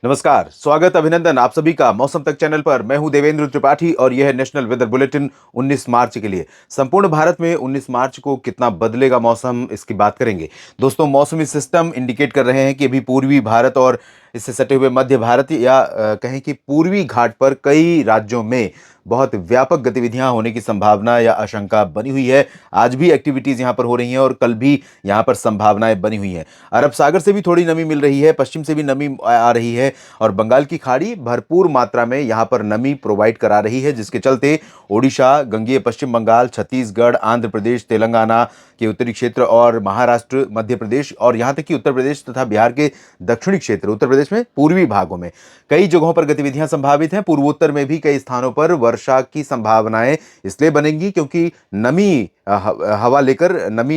नमस्कार, स्वागत अभिनंदन आप सभी का मौसम तक चैनल पर। मैं हूं देवेंद्र त्रिपाठी और यह है नेशनल वेदर बुलेटिन 19 मार्च के लिए। संपूर्ण भारत में 19 मार्च को कितना बदलेगा मौसम, इसकी बात करेंगे। दोस्तों, मौसमी सिस्टम इंडिकेट कर रहे हैं कि अभी पूर्वी भारत और इससे सटे हुए मध्य भारत या कहें कि पूर्वी घाट पर कई राज्यों में बहुत व्यापक गतिविधियां होने की संभावना या आशंका बनी हुई है। आज भी एक्टिविटीज यहां पर हो रही हैं और कल भी यहां पर संभावनाएं बनी हुई हैं। अरब सागर से भी थोड़ी नमी मिल रही है, पश्चिम से भी नमी आ रही है और बंगाल की खाड़ी भरपूर मात्रा में यहां पर नमी प्रोवाइड करा रही है, जिसके चलते ओडिशा, गंगीय पश्चिम बंगाल, छत्तीसगढ़, आंध्र प्रदेश, तेलंगाना के उत्तरी क्षेत्र और महाराष्ट्र, मध्य प्रदेश और यहां तक कि उत्तर प्रदेश तथा बिहार के दक्षिणी क्षेत्र, उत्तर प्रदेश में पूर्वी भागों में कई जगहों पर गतिविधियां संभावित हैं। पूर्वोत्तर में भी कई स्थानों पर वर्षा की संभावनाएं इसलिए बनेंगी क्योंकि नमी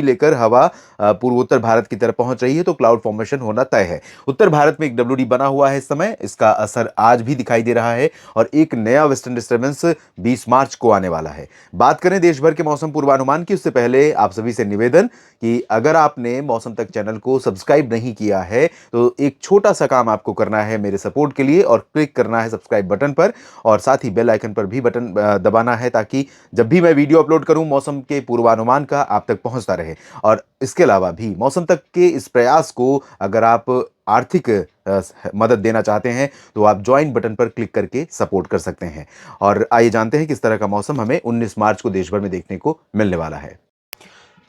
लेकर हवा पूर्वोत्तर भारत की तरफ पहुंच रही है, तो क्लाउड फॉर्मेशन होना तय है। उत्तर भारत में एक डब्ल्यूडी बना हुआ है इस समय, इसका असर आज भी दिखाई दे रहा है और एक नया वेस्टर्न डिस्टर्बेंस 20 मार्च को आने वाला है। बात करें देश भर के मौसम पूर्वानुमान की, उससे पहले आप सभी से निवेदन कि अगर आपने मौसम तक चैनल को सब्सक्राइब नहीं किया है तो एक छोटा सा काम आपको करना है मेरे सपोर्ट के लिए, और क्लिक करना है सब्सक्राइब बटन पर और साथ ही बेल आइकन पर भी बटन दबाना है, ताकि जब भी मैं वीडियो अपलोड करूं मौसम के पूर्वानुमान का आप तक पहुंचता रहे। और इसके अलावा भी मौसम तक के इस प्रयास को अगर आप आर्थिक मदद देना चाहते हैं तो आप ज्वाइन बटन पर क्लिक करके सपोर्ट कर सकते हैं। और आइए जानते हैं किस तरह का मौसम हमें 19 मार्च को देश भर में देखने को मिलने वाला है।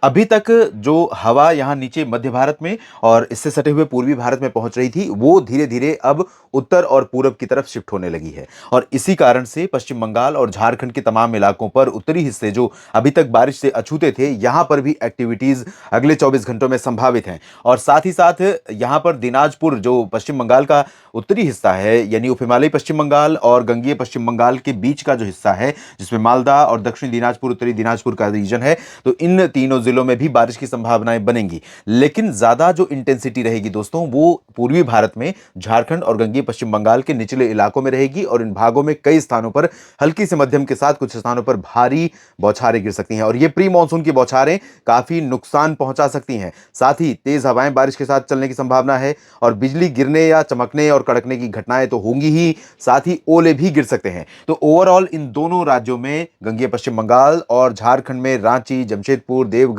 अभी तक जो हवा यहाँ नीचे मध्य भारत में और इससे सटे हुए पूर्वी भारत में पहुंच रही थी, वो धीरे धीरे अब उत्तर और पूरब की तरफ शिफ्ट होने लगी है। और इसी कारण से पश्चिम बंगाल और झारखंड के तमाम इलाकों पर उत्तरी हिस्से जो अभी तक बारिश से अछूते थे, यहां पर भी एक्टिविटीज अगले 24 घंटों में संभावित हैं। और साथ ही साथ यहां पर दिनाजपुर, जो पश्चिम बंगाल का उत्तरी हिस्सा है, यानी उप हिमालयी पश्चिम बंगाल और गंगीय पश्चिम बंगाल के बीच का जो हिस्सा है, जिसमें मालदा और दक्षिणी दिनाजपुर, उत्तरी दिनाजपुर का रीजन है, तो इन तीनों जिलों में भी बारिश की संभावनाएं बनेंगी। लेकिन ज्यादा जो इंटेंसिटी रहेगी दोस्तों, वो पूर्वी भारत में झारखंड और गंगीय पश्चिम बंगाल के निचले इलाकों में रहेगी और इन भागों में कई स्थानों पर हल्की से मध्यम के साथ कुछ स्थानों पर भारी बौछारें गिर सकती हैं। और ये प्री मानसून की बौछारें काफी नुकसान पहुंचा सकती हैं। साथ ही तेज हवाएं बारिश के साथ चलने की संभावना है और बिजली गिरने या चमकने और कड़कने की घटनाएं तो होंगी ही, साथ ही ओले भी गिर सकते हैं। तो ओवरऑल इन दोनों राज्यों में, गंगीय पश्चिम बंगाल और झारखंड में रांची, जमशेदपुर, देवघर,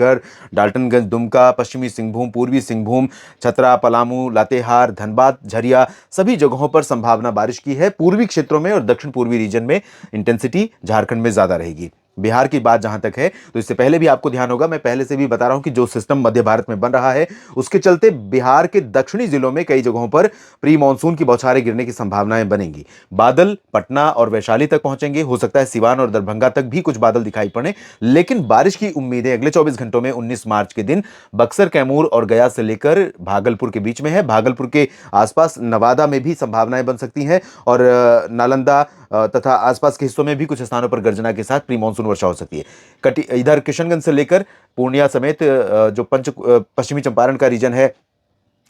डाल्टनगंज, दुमका, पश्चिमी सिंहभूम, पूर्वी सिंहभूम, छतरा, पलामू, लातेहार, धनबाद, झरिया, सभी जगहों पर संभावना बारिश की है। पूर्वी क्षेत्रों में और दक्षिण पूर्वी रीजन में इंटेंसिटी झारखंड में ज्यादा रहेगी। बिहार की बात जहां तक है, तो इससे पहले भी आपको ध्यान होगा, मैं पहले से भी बता रहा हूं कि जो सिस्टम मध्य भारत में बन रहा है उसके चलते बिहार के दक्षिणी जिलों में कई जगहों पर प्री मानसून की बौछारें गिरने की संभावनाएं बनेंगी। बादल पटना और वैशाली तक पहुंचेंगे, हो सकता है सिवान और दरभंगा तक भी कुछ बादल दिखाई पड़े। लेकिन बारिश की उम्मीदें अगले 24 घंटों में 19 मार्च के दिन बक्सर, कैमूर और गया से लेकर भागलपुर के बीच में है। भागलपुर के आसपास नवादा में भी संभावनाएं बन सकती हैं और नालंदा तथा आसपास के हिस्सों में भी कुछ स्थानों पर गर्जना के साथ प्री मानसून वर्षा हो सकती है। इधर किशनगंज से लेकर पूर्णिया समेत जो पश्चिमी चंपारण का रीजन है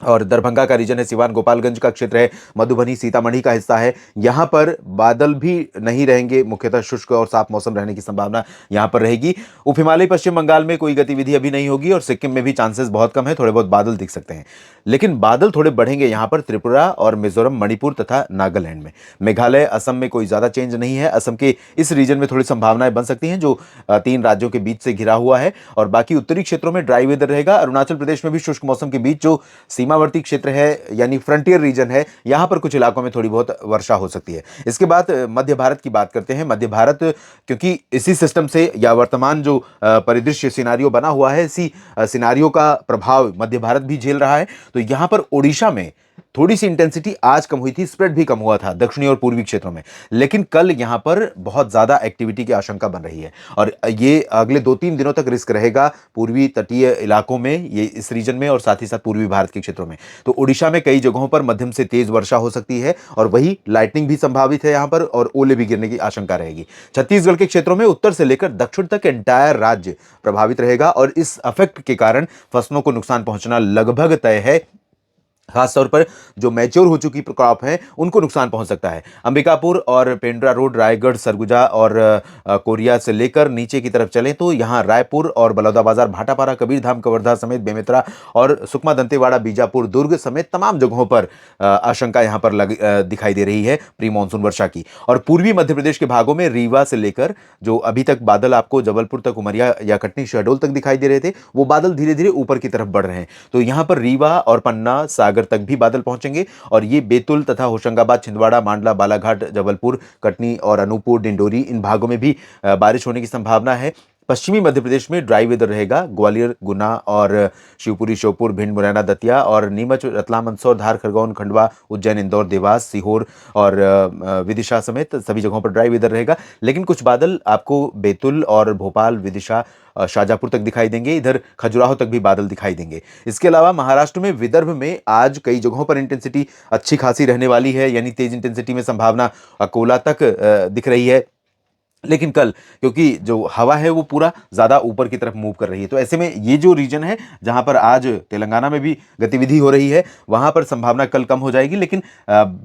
और दरभंगा का रीजन है, सिवान गोपालगंज का क्षेत्र है, मधुबनी सीतामढ़ी का हिस्सा है, यहां पर बादल भी नहीं रहेंगे, मुख्यतः शुष्क और साफ मौसम रहने की संभावना यहां पर रहेगी। उप हिमालयी पश्चिम बंगाल में कोई गतिविधि अभी नहीं होगी और सिक्किम में भी चांसेस बहुत कम है, थोड़े बहुत बादल दिख सकते हैं। लेकिन बादल थोड़े बढ़ेंगे यहां पर त्रिपुरा और मिजोरम, मणिपुर तथा नागालैंड में। मेघालय, असम में कोई ज्यादा चेंज नहीं है। असम के इस रीजन में थोड़ी संभावनाएं बन सकती हैं जो 3 राज्यों के बीच से घिरा हुआ है और बाकी उत्तरी क्षेत्रों में ड्राई वेदर रहेगा। अरुणाचल प्रदेश में भी शुष्क मौसम के बीच जो सीमावर्ती क्षेत्र है, यानी फ्रंटियर रीजन है, यहां पर कुछ इलाकों में थोड़ी बहुत वर्षा हो सकती है। इसके बाद मध्य भारत की बात करते हैं। मध्य भारत, क्योंकि इसी सिस्टम से या वर्तमान जो परिदृश्य सिनारियो बना हुआ है, इसी सिनारियो का प्रभाव मध्य भारत भी झेल रहा है। तो यहां पर ओडिशा में थोड़ी सी इंटेंसिटी आज कम हुई थी, स्प्रेड भी कम हुआ था दक्षिणी और पूर्वी क्षेत्रों में, लेकिन कल यहां पर बहुत ज्यादा एक्टिविटी की आशंका बन रही है और ये अगले 2-3 दिनों तक रिस्क रहेगा पूर्वी तटीय इलाकों में, ये इस रीजन में और साथ ही साथ पूर्वी भारत के क्षेत्रों में। तो ओडिशा में कई जगहों पर मध्यम से तेज वर्षा हो सकती है और वही लाइटनिंग भी संभावित है यहां पर और ओले भी गिरने की आशंका रहेगी। छत्तीसगढ़ के क्षेत्रों में उत्तर से लेकर दक्षिण तक एंटायर राज्य प्रभावित रहेगा और इस अफेक्ट के कारण फसलों को नुकसान पहुंचना लगभग तय है। खासतौर पर जो मैच्योर हो चुकी क्रॉप है उनको नुकसान पहुंच सकता है। अंबिकापुर और पेंड्रा रोड, रायगढ़, सरगुजा और कोरिया से लेकर नीचे की तरफ चलें तो यहाँ रायपुर और बलौदाबाजार, भाटापारा, कबीरधाम, कवर्धा समेत बेमेतरा और सुकमा, दंतेवाड़ा, बीजापुर, दुर्ग समेत तमाम जगहों पर आशंका यहाँ पर दिखाई दे रही है प्री मानसून वर्षा की। और पूर्वी मध्य प्रदेश के भागों में रीवा से लेकर जो अभी तक बादल आपको जबलपुर तक, उमरिया या कटनी, शहडोल तक दिखाई दे रहे थे, वो बादल धीरे धीरे ऊपर की तरफ बढ़ रहे हैं। तो यहाँ पर रीवा और पन्ना, सागर तक भी बादल पहुंचेंगे और ये बैतूल तथा होशंगाबाद, छिंदवाड़ा, मांडला, बालाघाट, जबलपुर, कटनी और अनूपपुर, डिंडोरी, इन भागों में भी बारिश होने की संभावना है। पश्चिमी मध्य प्रदेश में ड्राई वेदर रहेगा। ग्वालियर, गुना और शिवपुरी, श्योपुर, भिंड, मुरैना, दतिया और नीमच, रतलाम, मंदसौर, धार, खरगोन, खंडवा, उज्जैन, इंदौर, देवास, सीहोर और विदिशा समेत सभी जगहों पर ड्राई वेदर रहेगा। लेकिन कुछ बादल आपको बैतूल और भोपाल, विदिशा, शाजापुर तक दिखाई देंगे। इधर खजुराहो तक भी बादल दिखाई देंगे। इसके अलावा महाराष्ट्र में, विदर्भ में आज कई जगहों पर इंटेंसिटी अच्छी खासी रहने वाली है, यानी तेज इंटेंसिटी में संभावना अकोला तक दिख रही है। लेकिन कल क्योंकि जो हवा है वो पूरा ज़्यादा ऊपर की तरफ मूव कर रही है, तो ऐसे में ये जो रीजन है जहां पर आज तेलंगाना में भी गतिविधि हो रही है, वहां पर संभावना कल कम हो जाएगी। लेकिन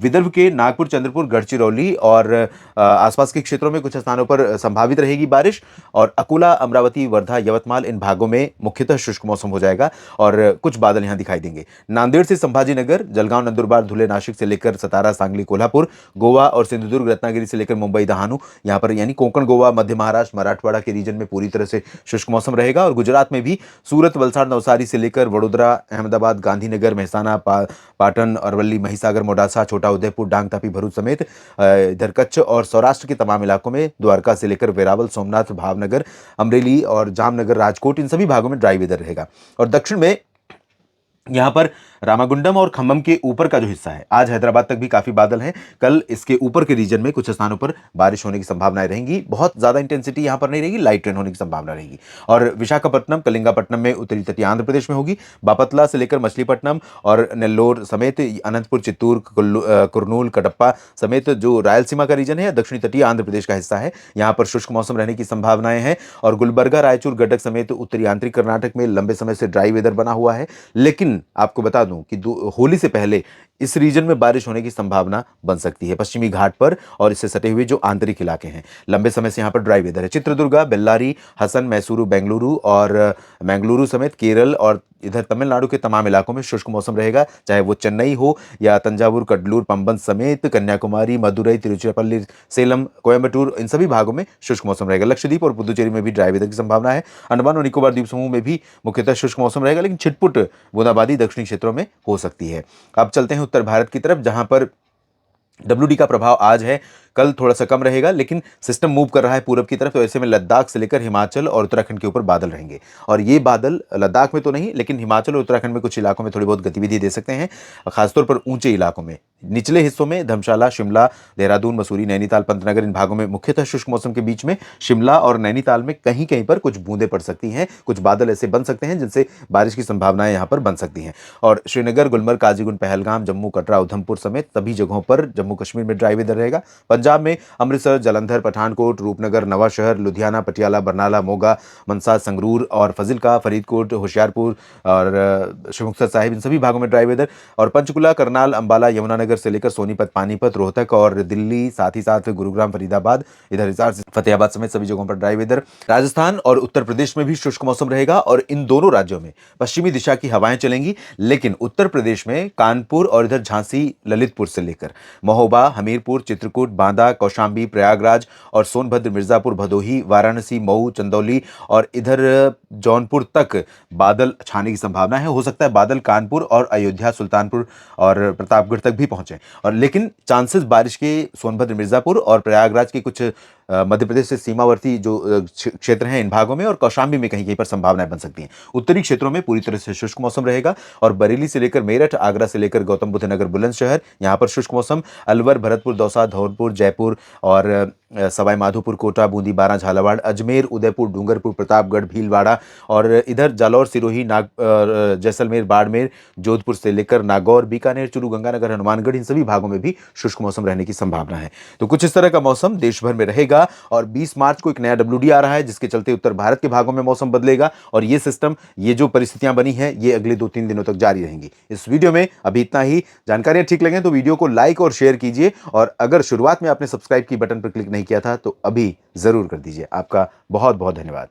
विदर्भ के नागपुर, चंद्रपुर, गढ़चिरौली और आसपास के क्षेत्रों में कुछ स्थानों पर संभावित रहेगी बारिश। और अकोला, अमरावती, वर्धा, यवतमाल, इन भागों में मुख्यतः शुष्क मौसम हो जाएगा और कुछ बादल यहां दिखाई देंगे। नांदेड़ से संभाजीनगर, जलगांव, नंदुरबार, धुले, नासिक से लेकर सतारा, सांगली, कोल्हापुर, गोवा और सिंधुदुर्ग, रत्नागिरी से लेकर मुंबई, दहानू, यहाँ पर यानी कोंकण, गोवा, मध्य महाराष्ट्र, मराठवाड़ा के रीजन में पूरी तरह से शुष्क मौसम रहेगा। और गुजरात में भी सूरत, वलसाड़, नवसारी से लेकर वडोदरा, अहमदाबाद, गांधीनगर, मेहसाना, पाटन, अरवली, महिसागर, मोडासा, छोटा उदेपुर, डांग, तापी, भरूच समेत इधर कच्छ और सौराष्ट्र के तमाम इलाकों में, द्वारका से लेकर वेरावल, सोमनाथ, भावनगर, अमरेली और जामनगर, राजकोट, इन सभी भागों में ड्राई वेदर रहेगा। और दक्षिण में यहाँ पर रामागुंडम और खम्मम के ऊपर का जो हिस्सा है, आज हैदराबाद तक भी काफी बादल हैं। कल इसके ऊपर के रीजन में कुछ स्थानों पर बारिश होने की संभावनाएं रहेंगी। बहुत ज्यादा इंटेंसिटी यहाँ पर नहीं रहेगी, लाइट रेन होने की संभावना रहेगी। और विशाखापट्टनम, कलिंगापट्टनम में उत्तरी तटीय आंध्र प्रदेश में होगी। बापतला से लेकर मछलीपट्टनम और नेल्लोर समेत अनंतपुर, चित्तूर, कुर्नूल, कटप्पा समेत जो रायलसीमा का रीजन है, दक्षिणी तटीय आंध्र प्रदेश का हिस्सा है, यहाँ पर शुष्क मौसम रहने की संभावनाएं हैं। और गुलबर्गा, रायचूर, गडक समेत उत्तरी आंतरिक कर्नाटक में लंबे समय से ड्राई वेदर बना हुआ है। लेकिन आपको बता दूं कि होली से पहले इस रीजन में बारिश होने की संभावना बन सकती है। पश्चिमी घाट पर और इससे सटे हुए जो आंतरिक इलाके हैं, लंबे समय से यहां पर ड्राई वेदर है। चित्रदुर्गा, बेल्लारी, हसन, मैसूरू, बेंगलुरु और मैंगलुरु समेत केरल और इधर तमिलनाडु के तमाम इलाकों में शुष्क मौसम रहेगा, चाहे वो चेन्नई हो या तंजावुर, कडलूर, पंबन समेत कन्याकुमारी, मदुरई, तिरुचिरापल्ली, सेलम, कोयम्बटूर, इन सभी भागों में शुष्क मौसम रहेगा। लक्षद्वीप और पुदुचेरी में भी ड्राई वेदर की संभावना है। अंडमान और निकोबार द्वीप समूह में भी मुख्यतः शुष्क मौसम रहेगा, लेकिन छिटपुट बूंदाबांदी दक्षिणी क्षेत्रों में हो सकती है। अब चलते हैं उत्तर भारत की तरफ, जहां पर WD का प्रभाव आज है, कल थोड़ा सा कम रहेगा, लेकिन सिस्टम मूव कर रहा है पूरब की तरफ, तो ऐसे में लद्दाख से लेकर हिमाचल और उत्तराखंड के ऊपर बादल रहेंगे। और ये बादल लद्दाख में तो नहीं, लेकिन हिमाचल और उत्तराखंड में कुछ इलाकों में थोड़ी बहुत गतिविधि दे सकते हैं, खासतौर पर ऊंचे इलाकों में। निचले हिस्सों में धर्मशाला, शिमला, देहरादून, मसूरी, नैनीताल, पंतनगर, इन भागों में मुख्यतः शुष्क मौसम के बीच में शिमला और नैनीताल में कहीं कहीं पर कुछ बूंदें पड़ सकती हैं, कुछ बादल ऐसे बन सकते हैं जिनसे बारिश की संभावनाएं यहां पर बन सकती हैं। और श्रीनगर, गुलमर्ग, काजीगुंड, पहलगाम, जम्मू, कटरा, उधमपुर समेत सभी जगहों पर जम्मू कश्मीर में ड्राई वेदर रहेगा। पंजाब में अमृतसर, जलंधर, पठानकोट, रूपनगर, नवाशहर, लुधियाना, पटियाला, बरनाला, मोगा, मनसा, संगरूर और फजिल्का, फरीदकोट, होशियारपुर और मुक्तसर साहिब, इन सभी भागों में ड्राई वेदर। और पंचकुला, करनाल, अंबाला, यमुनानगर से लेकर सोनीपत, पानीपत, रोहतक और दिल्ली, साथ ही साथ गुरुग्राम, फरीदाबाद, इधर हिसार, फतेहाबाद समेत सभी जगहों पर ड्राई वेदर। राजस्थान और उत्तर प्रदेश में भी शुष्क मौसम रहेगा और इन दोनों राज्यों में पश्चिमी दिशा की हवाएं चलेंगी। लेकिन उत्तर प्रदेश में कानपुर और इधर झांसी, ललितपुर से लेकर महोबा, हमीरपुर, चित्रकूट, बांदा, कौशांबी, प्रयागराज और सोनभद्र, मिर्जापुर, भदोही, वाराणसी, मऊ, चंदौली और इधर जौनपुर तक बादल छाने की संभावना है। हो सकता है बादल कानपुर और अयोध्या, सुल्तानपुर और प्रतापगढ़ तक भी पहुंचे। और लेकिन चांसेस बारिश के सोनभद्र, मिर्जापुर और प्रयागराज के कुछ मध्य प्रदेश से सीमावर्ती जो क्षेत्र हैं, इन भागों में और कौशांबी में कहीं कहीं पर संभावनाएं बन सकती हैं। उत्तरी क्षेत्रों में पूरी तरह से शुष्क मौसम रहेगा और बरेली से लेकर मेरठ, आगरा से लेकर गौतम बुद्ध नगर, बुलंदशहर, यहां पर शुष्क मौसम। अलवर, भरतपुर, दौसा, धौलपुर, जयपुर और सवाई माधोपुर, कोटा, बूंदी, बारां, झालावाड़, अजमेर, उदयपुर, डूंगरपुर, प्रतापगढ़, भीलवाड़ा और इधर जालौर, सिरोही, जैसलमेर, बाड़मेर, जोधपुर से लेकर नागौर, बीकानेर, चूरू, गंगानगर, हनुमानगढ़, इन सभी भागों में भी शुष्क मौसम रहने की संभावना है। तो कुछ इस तरह का मौसम देश भर में रहेगा बदलेगा और 20 मार्च को एक नया WD आ रहा है, जिसके चलते उत्तर भारत के भागों में मौसम बदलेगा और ये सिस्टम, ये जो परिस्थितियां बनी है, ये अगले 2-3 दिनों तक जारी रहेंगी। इस वीडियो में अभी इतना ही। जानकारियां ठीक लगे तो वीडियो को लाइक और शेयर कीजिए, और अगर शुरुआत में आपने सब्सक्राइब की बटन पर क्लिक नहीं किया था तो अभी जरूर कर दीजिए। आपका बहुत बहुत धन्यवाद।